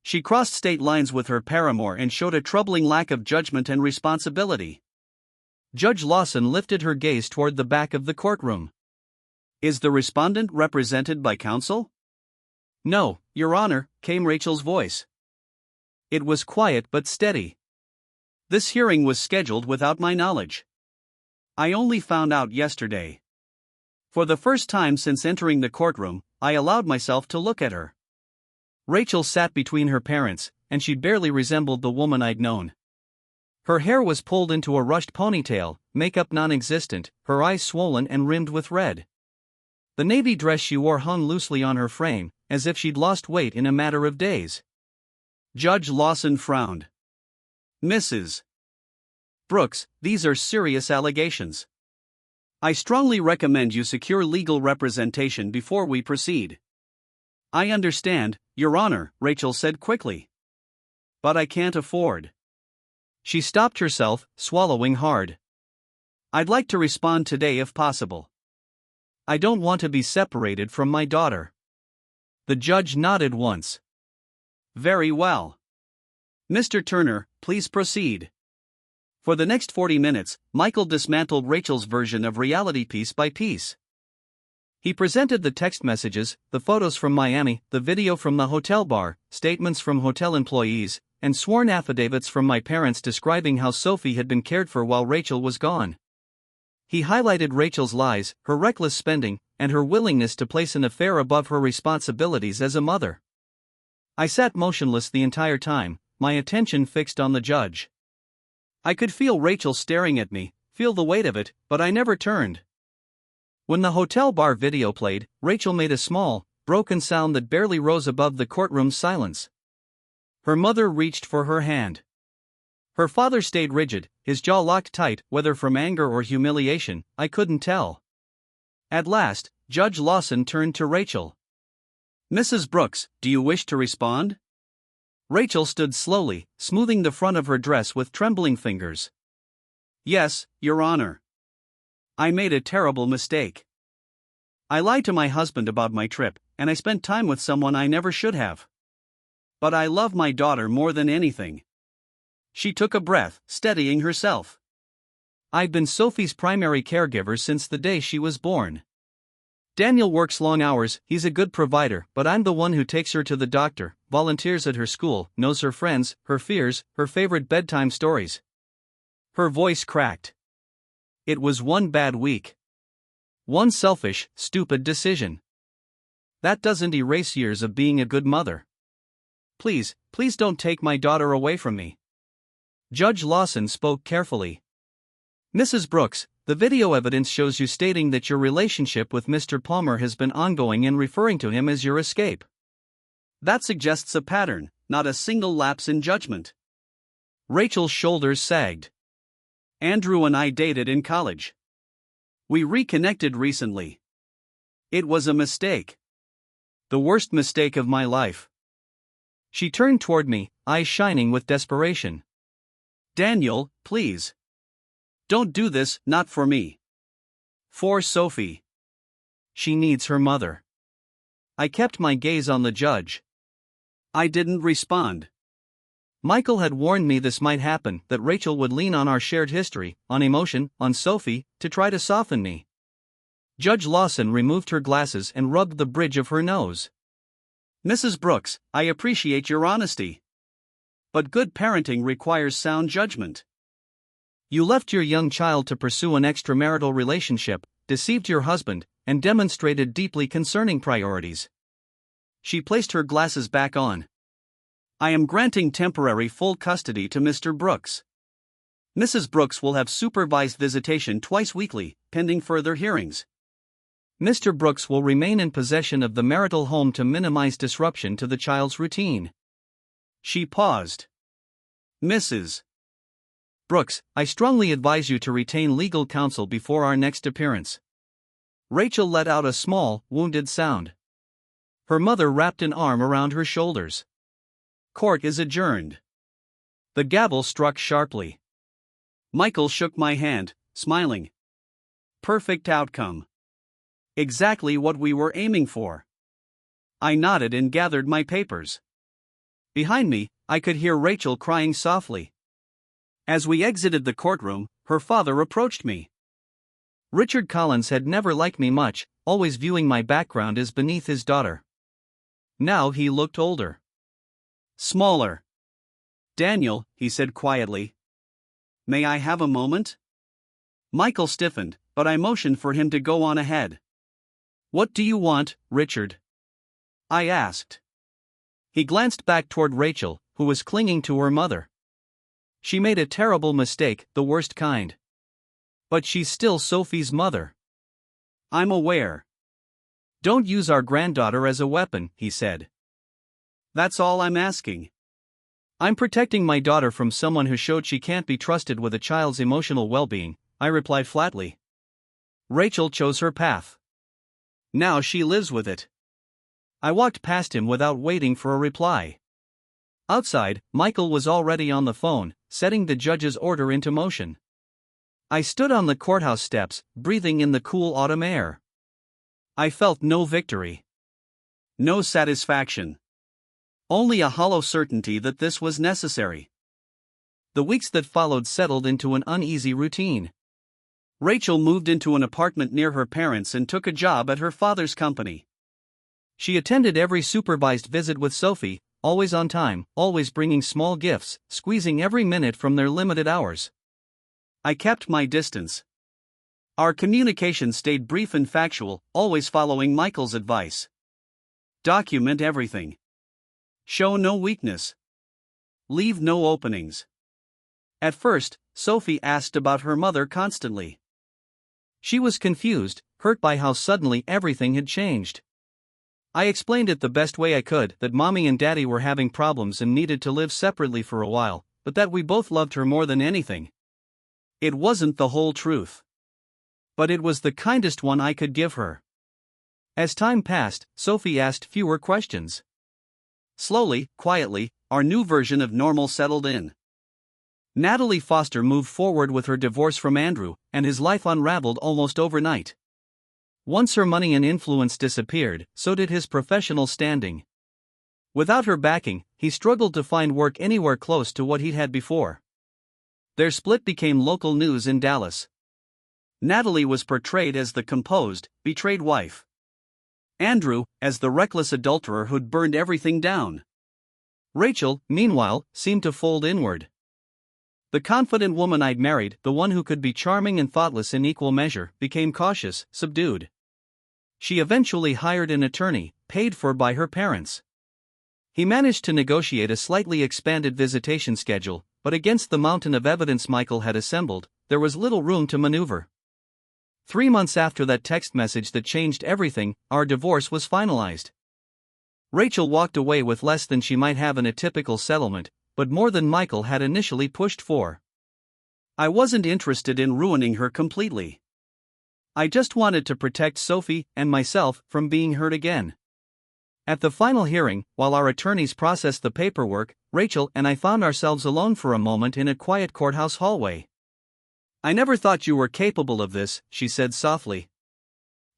She crossed state lines with her paramour and showed a troubling lack of judgment and responsibility. Judge Lawson lifted her gaze toward the back of the courtroom. Is the respondent represented by counsel? No, Your Honor, came Rachel's voice. It was quiet but steady. This hearing was scheduled without my knowledge. I only found out yesterday. For the first time since entering the courtroom, I allowed myself to look at her. Rachel sat between her parents, and she barely resembled the woman I'd known. Her hair was pulled into a rushed ponytail, makeup non-existent, her eyes swollen and rimmed with red. The navy dress she wore hung loosely on her frame, as if she'd lost weight in a matter of days. Judge Lawson frowned. Mrs. Brooks, these are serious allegations. I strongly recommend you secure legal representation before we proceed. I understand, Your Honor, Rachel said quickly. But I can't afford. She stopped herself, swallowing hard. I'd like to respond today if possible. I don't want to be separated from my daughter. The judge nodded once. Very well. Mr. Turner, please proceed. For the next 40 minutes, Michael dismantled Rachel's version of reality piece by piece. He presented the text messages, the photos from Miami, the video from the hotel bar, statements from hotel employees, and sworn affidavits from my parents describing how Sophie had been cared for while Rachel was gone. He highlighted Rachel's lies, her reckless spending, and her willingness to place an affair above her responsibilities as a mother. I sat motionless the entire time, my attention fixed on the judge. I could feel Rachel staring at me, feel the weight of it, but I never turned. When the hotel bar video played, Rachel made a small, broken sound that barely rose above the courtroom's silence. Her mother reached for her hand. Her father stayed rigid, his jaw locked tight, whether from anger or humiliation, I couldn't tell. At last, Judge Lawson turned to Rachel. "Mrs. Brooks, do you wish to respond?" Rachel stood slowly, smoothing the front of her dress with trembling fingers. "Yes, Your Honor. I made a terrible mistake. I lied to my husband about my trip, and I spent time with someone I never should have. But I love my daughter more than anything." She took a breath, steadying herself. "I've been Sophie's primary caregiver since the day she was born. Daniel works long hours, he's a good provider, but I'm the one who takes her to the doctor, volunteers at her school, knows her friends, her fears, her favorite bedtime stories." Her voice cracked. It was one bad week. One selfish, stupid decision. That doesn't erase years of being a good mother. Please don't take my daughter away from me." Judge Lawson spoke carefully. "Mrs. Brooks, the video evidence shows you stating that your relationship with Mr. Palmer has been ongoing and referring to him as your escape. That suggests a pattern, not a single lapse in judgment." Rachel's shoulders sagged. "Andrew and I dated in college. We reconnected recently. It was a mistake. The worst mistake of my life." She turned toward me, eyes shining with desperation. "Daniel, please. Don't do this, not for me. For Sophie. She needs her mother." I kept my gaze on the judge. I didn't respond. Michael had warned me this might happen, that Rachel would lean on our shared history, on emotion, on Sophie, to try to soften me. Judge Lawson removed her glasses and rubbed the bridge of her nose. "Mrs. Brooks, I appreciate your honesty. But good parenting requires sound judgment. You left your young child to pursue an extramarital relationship, deceived your husband, and demonstrated deeply concerning priorities." She placed her glasses back on. "I am granting temporary full custody to Mr. Brooks. Mrs. Brooks will have supervised visitation twice weekly, pending further hearings. Mr. Brooks will remain in possession of the marital home to minimize disruption to the child's routine." She paused. "Mrs. Brooks, I strongly advise you to retain legal counsel before our next appearance." Rachel let out a small, wounded sound. Her mother wrapped an arm around her shoulders. "Court is adjourned." The gavel struck sharply. Michael shook my hand, smiling. "Perfect outcome. Exactly what we were aiming for." I nodded and gathered my papers. Behind me, I could hear Rachel crying softly. As we exited the courtroom, her father approached me. Richard Collins had never liked me much, always viewing my background as beneath his daughter. Now he looked older. Smaller. "Daniel," he said quietly. "May I have a moment?" Michael stiffened, but I motioned for him to go on ahead. "What do you want, Richard?" I asked. He glanced back toward Rachel, who was clinging to her mother. "She made a terrible mistake, the worst kind. But she's still Sophie's mother." "I'm aware." "Don't use our granddaughter as a weapon," he said. "That's all I'm asking." "I'm protecting my daughter from someone who showed she can't be trusted with a child's emotional well-being," I replied flatly. Rachel chose her path. Now she lives with it. I walked past him without waiting for a reply. Outside, Michael was already on the phone, setting the judge's order into motion. I stood on the courthouse steps, breathing in the cool autumn air. I felt no victory. No satisfaction. Only a hollow certainty that this was necessary. The weeks that followed settled into an uneasy routine. Rachel moved into an apartment near her parents and took a job at her father's company. She attended every supervised visit with Sophie, always on time, always bringing small gifts, squeezing every minute from their limited hours. I kept my distance. Our communication stayed brief and factual, always following Michael's advice. Document everything. Show no weakness. Leave no openings. At first, Sophie asked about her mother constantly. She was confused, hurt by how suddenly everything had changed. I explained it the best way I could, that Mommy and Daddy were having problems and needed to live separately for a while, but that we both loved her more than anything. It wasn't the whole truth, but it was the kindest one I could give her. As time passed, Sophie asked fewer questions. Slowly, quietly, our new version of normal settled in. Natalie Foster moved forward with her divorce from Andrew, and his life unraveled almost overnight. Once her money and influence disappeared, so did his professional standing. Without her backing, he struggled to find work anywhere close to what he'd had before. Their split became local news in Dallas. Natalie was portrayed as the composed, betrayed wife. Andrew, as the reckless adulterer who'd burned everything down. Rachel, meanwhile, seemed to fold inward. The confident woman I'd married, the one who could be charming and thoughtless in equal measure, became cautious, subdued. She eventually hired an attorney, paid for by her parents. He managed to negotiate a slightly expanded visitation schedule, but against the mountain of evidence Michael had assembled, there was little room to maneuver. 3 months after that text message that changed everything, our divorce was finalized. Rachel walked away with less than she might have in a typical settlement, but more than Michael had initially pushed for. I wasn't interested in ruining her completely. I just wanted to protect Sophie and myself from being hurt again. At the final hearing, while our attorneys processed the paperwork, Rachel and I found ourselves alone for a moment in a quiet courthouse hallway. "I never thought you were capable of this," she said softly.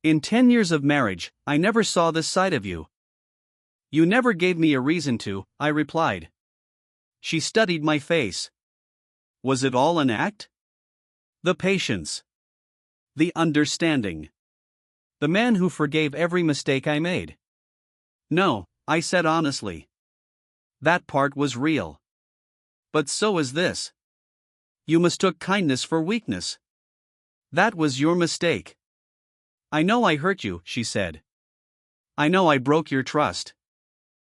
"In 10 years of marriage, I never saw this side of you." "You never gave me a reason to," I replied. She studied my face. Was it all an act? The patience. The understanding. The man who forgave every mistake I made. "No," I said honestly. "That part was real. But so is this. You mistook kindness for weakness. That was your mistake." "I know I hurt you," she said. "I know I broke your trust.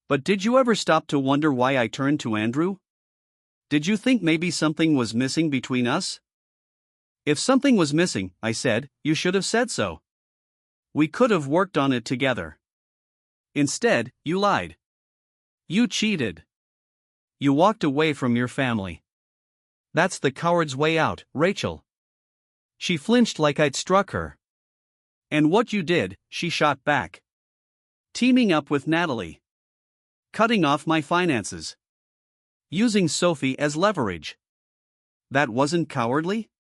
But did you ever stop to wonder why I turned to Andrew? Did you think maybe something was missing between us?" "If something was missing," I said, "you should have said so. We could have worked on it together. Instead, you lied. You cheated. You walked away from your family. That's the coward's way out, Rachel." She flinched like I'd struck her. "And what you did," she shot back. "Teaming up with Natalie. Cutting off my finances. Using Sophie as leverage. That wasn't cowardly?"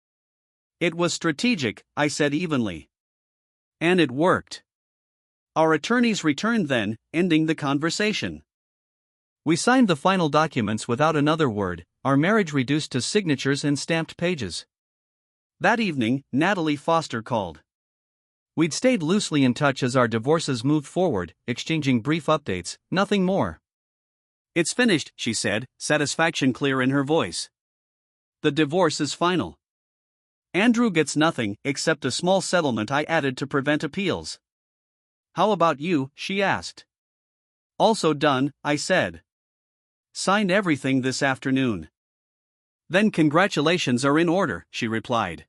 "It was strategic," I said evenly. "And it worked." Our attorneys returned then, ending the conversation. We signed the final documents without another word, our marriage reduced to signatures and stamped pages. That evening, Natalie Foster called. We'd stayed loosely in touch as our divorces moved forward, exchanging brief updates, nothing more. "It's finished," she said, satisfaction clear in her voice. "The divorce is final. Andrew gets nothing except a small settlement I added to prevent appeals." "How about you?" she asked. "Also done," I said. "Signed everything this afternoon." "Then congratulations are in order," she replied.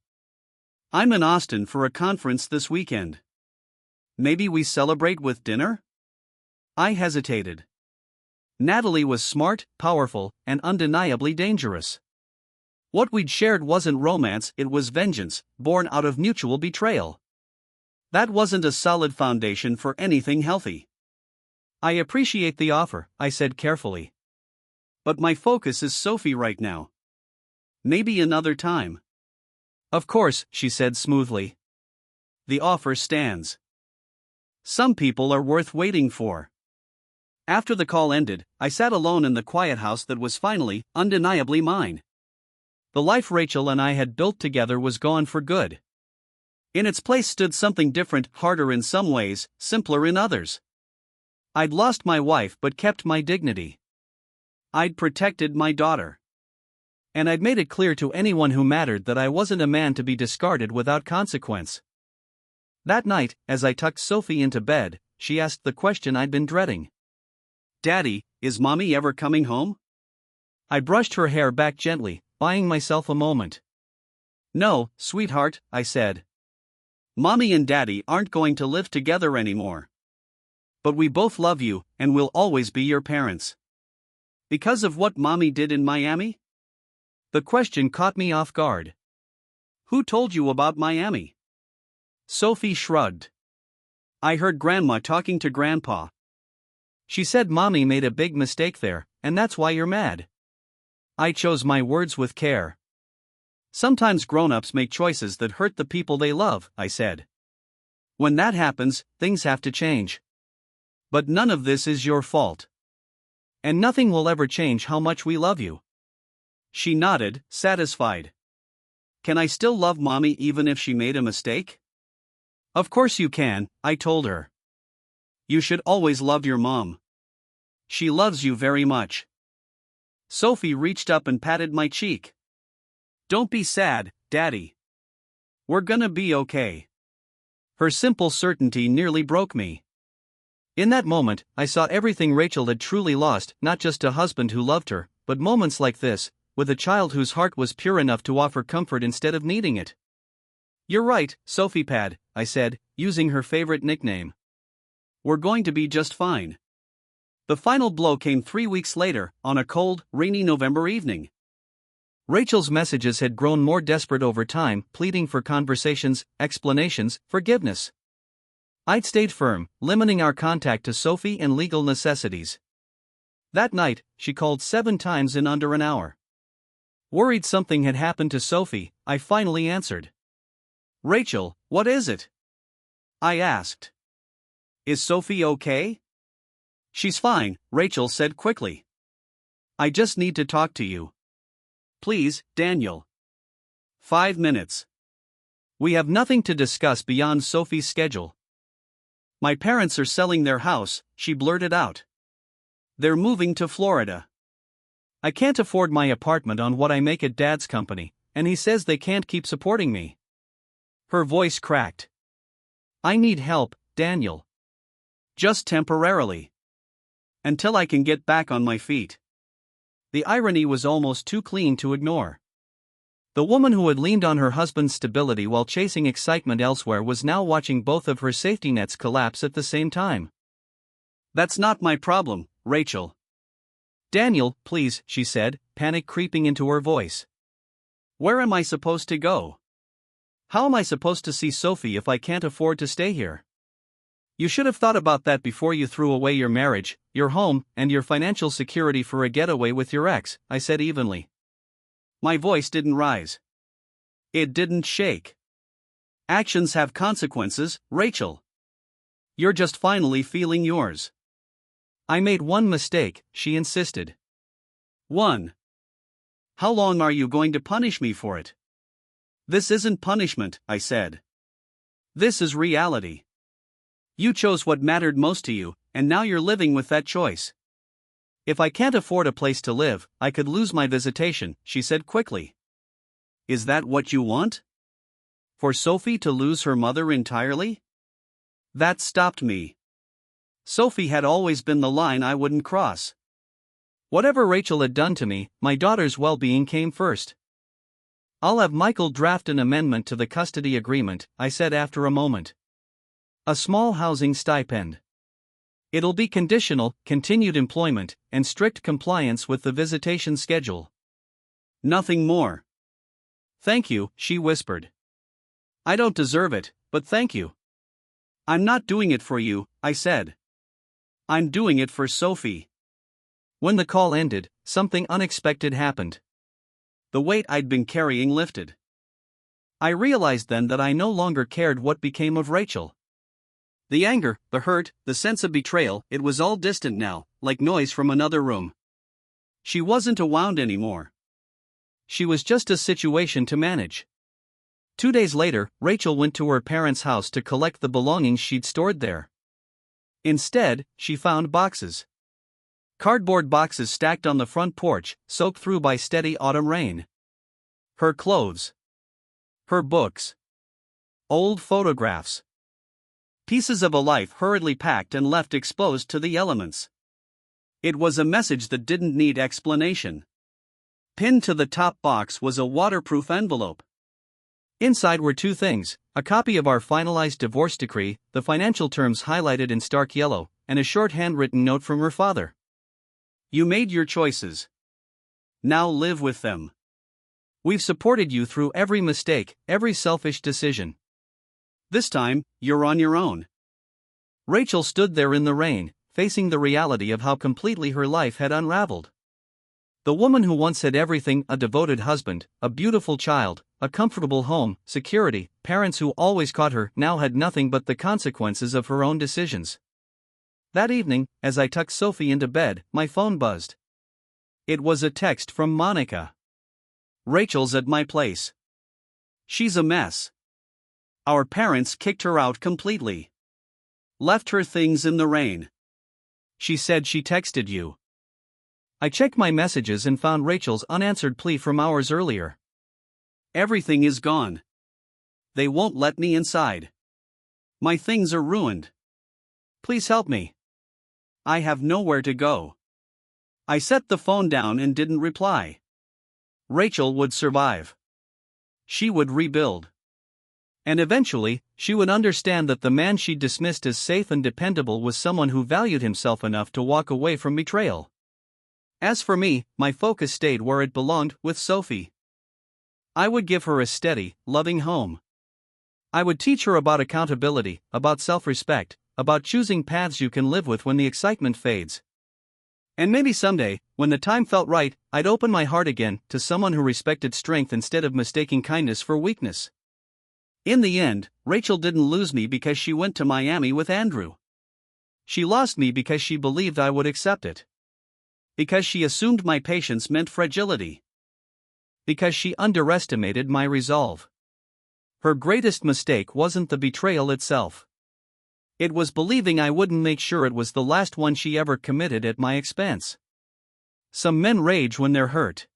"I'm in Austin for a conference this weekend. Maybe we celebrate with dinner?" I hesitated. Natalie was smart, powerful, and undeniably dangerous. What we'd shared wasn't romance, it was vengeance, born out of mutual betrayal. That wasn't a solid foundation for anything healthy. "I appreciate the offer," I said carefully. "But my focus is Sophie right now. Maybe another time." "Of course," she said smoothly. "The offer stands. Some people are worth waiting for." After the call ended, I sat alone in the quiet house that was finally, undeniably mine. The life Rachel and I had built together was gone for good. In its place stood something different, harder in some ways, simpler in others. I'd lost my wife but kept my dignity. I'd protected my daughter. And I'd made it clear to anyone who mattered that I wasn't a man to be discarded without consequence. That night, as I tucked Sophie into bed, she asked the question I'd been dreading. "Daddy, is Mommy ever coming home?" I brushed her hair back gently, buying myself a moment. No, sweetheart, I said. Mommy and Daddy aren't going to live together anymore. But we both love you, and we'll always be your parents. Because of what Mommy did in Miami? The question caught me off guard. Who told you about Miami? Sophie shrugged. I heard Grandma talking to Grandpa. She said Mommy made a big mistake there, and that's why you're mad. I chose my words with care. Sometimes grown-ups make choices that hurt the people they love, I said. When that happens, things have to change. But none of this is your fault. And nothing will ever change how much we love you. She nodded, satisfied. Can I still love Mommy even if she made a mistake? Of course you can, I told her. You should always love your mom. She loves you very much. Sophie reached up and patted my cheek. Don't be sad, Daddy. We're gonna be okay. Her simple certainty nearly broke me. In that moment, I saw everything Rachel had truly lost, not just a husband who loved her, but moments like this, with a child whose heart was pure enough to offer comfort instead of needing it. You're right, Sophie Pad, I said, using her favorite nickname. We're going to be just fine. The final blow came 3 weeks later, on a cold, rainy November evening. Rachel's messages had grown more desperate over time, pleading for conversations, explanations, forgiveness. I'd stayed firm, limiting our contact to Sophie and legal necessities. That night, she called 7 times in under an hour. Worried something had happened to Sophie, I finally answered. Rachel, what is it? I asked. Is Sophie okay? She's fine, Rachel said quickly. I just need to talk to you. Please, Daniel. 5 minutes. We have nothing to discuss beyond Sophie's schedule. My parents are selling their house, she blurted out. They're moving to Florida. I can't afford my apartment on what I make at Dad's company, and he says they can't keep supporting me. Her voice cracked. I need help, Daniel. Just temporarily. Until I can get back on my feet. The irony was almost too clean to ignore. The woman who had leaned on her husband's stability while chasing excitement elsewhere was now watching both of her safety nets collapse at the same time. That's not my problem, Rachel. Daniel, please, she said, panic creeping into her voice. Where am I supposed to go? How am I supposed to see Sophie if I can't afford to stay here? You should have thought about that before you threw away your marriage, your home, and your financial security for a getaway with your ex, I said evenly. My voice didn't rise. It didn't shake. Actions have consequences, Rachel. You're just finally feeling yours. I made one mistake, she insisted. One. How long are you going to punish me for it? This isn't punishment, I said. This is reality. You chose what mattered most to you, and now you're living with that choice. If I can't afford a place to live, I could lose my visitation, she said quickly. Is that what you want? For Sophie to lose her mother entirely? That stopped me. Sophie had always been the line I wouldn't cross. Whatever Rachel had done to me, my daughter's well-being came first. I'll have Michael draft an amendment to the custody agreement, I said after a moment. A small housing stipend. It'll be conditional, continued employment, and strict compliance with the visitation schedule. Nothing more. Thank you, she whispered. I don't deserve it, but thank you. I'm not doing it for you, I said. I'm doing it for Sophie. When the call ended, something unexpected happened. The weight I'd been carrying lifted. I realized then that I no longer cared what became of Rachel. The anger, the hurt, the sense of betrayal, it was all distant now, like noise from another room. She wasn't a wound anymore. She was just a situation to manage. 2 days later, Rachel went to her parents' house to collect the belongings she'd stored there. Instead, she found boxes. Cardboard boxes stacked on the front porch, soaked through by steady autumn rain. Her clothes. Her books. Old photographs. Pieces of a life hurriedly packed and left exposed to the elements. It was a message that didn't need explanation. Pinned to the top box was a waterproof envelope. Inside were two things: a copy of our finalized divorce decree, the financial terms highlighted in stark yellow, and a short handwritten note from her father. "You made your choices. Now live with them. We've supported you through every mistake, every selfish decision. This time, you're on your own." Rachel stood there in the rain, facing the reality of how completely her life had unraveled. The woman who once had everything: a devoted husband, a beautiful child, a comfortable home, security, parents who always caught her, now had nothing but the consequences of her own decisions. That evening, as I tucked Sophie into bed, my phone buzzed. It was a text from Monica. "Rachel's at my place. She's a mess. Our parents kicked her out completely. Left her things in the rain. She said she texted you." I checked my messages and found Rachel's unanswered plea from hours earlier. "Everything is gone. They won't let me inside. My things are ruined. Please help me. I have nowhere to go." I set the phone down and didn't reply. Rachel would survive. She would rebuild. And eventually, she would understand that the man she'd dismissed as safe and dependable was someone who valued himself enough to walk away from betrayal. As for me, my focus stayed where it belonged, with Sophie. I would give her a steady, loving home. I would teach her about accountability, about self-respect, about choosing paths you can live with when the excitement fades. And maybe someday, when the time felt right, I'd open my heart again to someone who respected strength instead of mistaking kindness for weakness. In the end, Rachel didn't lose me because she went to Miami with Andrew. She lost me because she believed I would accept it. Because she assumed my patience meant fragility. Because she underestimated my resolve. Her greatest mistake wasn't the betrayal itself. It was believing I wouldn't make sure it was the last one she ever committed at my expense. Some men rage when they're hurt.